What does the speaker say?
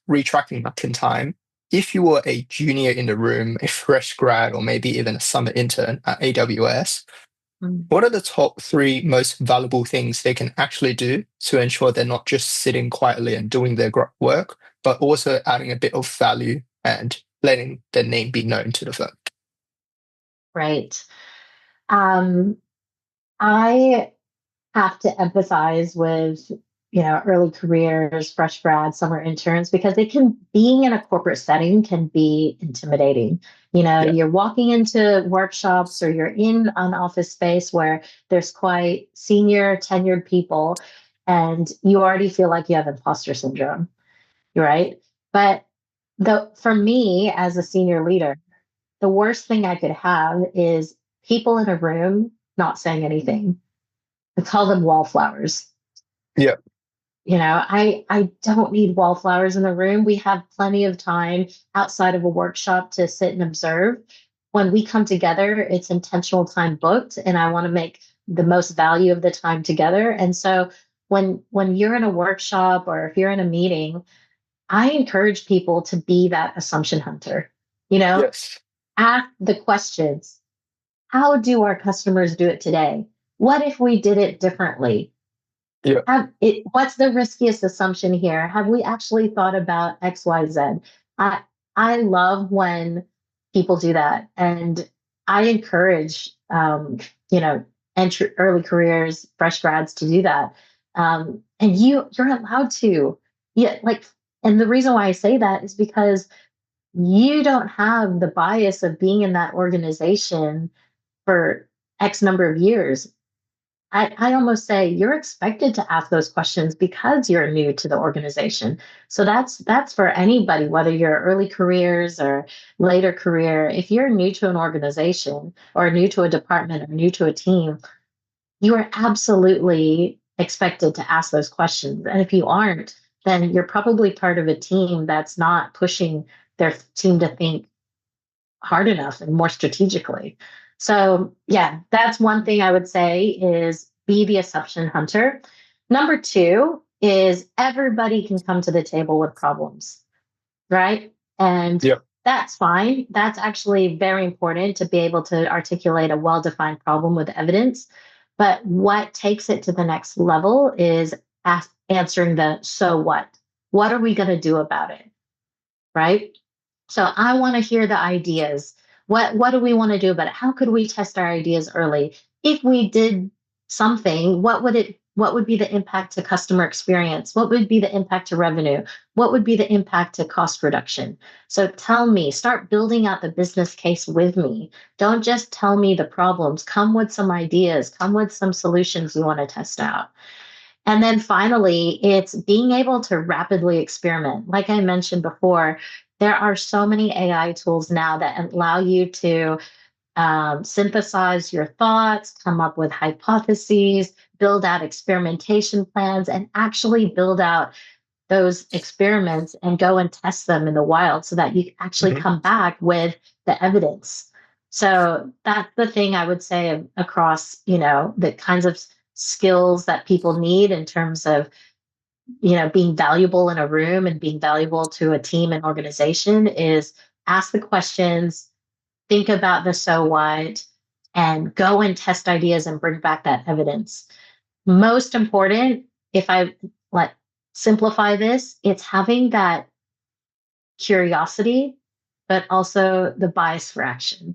retracting back in time, if you were a junior in the room, a fresh grad, or maybe even a summer intern at AWS, Mm. what are the top three most valuable things they can actually do to ensure they're not just sitting quietly and doing their work, but also adding a bit of value and letting their name be known to the firm? Right. Um, I have to empathize with, early careers, fresh grads, summer interns, because being in a corporate setting can be intimidating. Yeah. You're walking into workshops or you're in an office space where there's quite senior, tenured people, and you already feel like you have imposter syndrome, right? But for me as a senior leader, the worst thing I could have is people in a room not saying anything. I call them wallflowers. Yeah. I don't need wallflowers in the room. We have plenty of time outside of a workshop to sit and observe. When we come together, it's intentional time booked, and I want to make the most value of the time together. And so when you're in a workshop or if you're in a meeting, I encourage people to be that assumption hunter. You know, Yes. ask the questions. How do our customers do it today? What if we did it differently? Yeah. What's the riskiest assumption here? Have we actually thought about XYZ? I I love when people do that, and I encourage early careers, fresh grads to do that. And you're allowed to. Yeah, and the reason why I say that is because you don't have the bias of being in that organization for X number of years. I almost say you're expected to ask those questions because you're new to the organization. So that's for anybody, whether you're early careers or later career. If you're new to an organization or new to a department or new to a team, you are absolutely expected to ask those questions. And if you aren't, then you're probably part of a team that's not pushing their team to think hard enough and more strategically. So, yeah, that's one thing I would say is be the assumption hunter. Number two is everybody can come to the table with problems, right? And Yeah. that's fine. That's actually very important to be able to articulate a well defined problem with evidence. But what takes it to the next level is answering the so what? What are we going to do about it? Right? So I want to hear the ideas. What do we want to do about it? How could we test our ideas early? If we did something, what would be the impact to customer experience? What would be the impact to revenue? What would be the impact to cost reduction? So tell me, start building out the business case with me. Don't just tell me the problems. Come with some ideas, come with some solutions you want to test out. And then finally, it's being able to rapidly experiment. Like I mentioned before, there are so many AI tools now that allow you to synthesize your thoughts, come up with hypotheses, build out experimentation plans, and actually build out those experiments and go and test them in the wild so that you actually Mhm. come back with the evidence. So that's the thing I would say across, the kinds of skills that people need in terms of, being valuable in a room and being valuable to a team and organization is ask the questions, think about the so what, and go and test ideas and bring back that evidence. Most important, if I let simplify this, it's having that curiosity, but also the bias for action.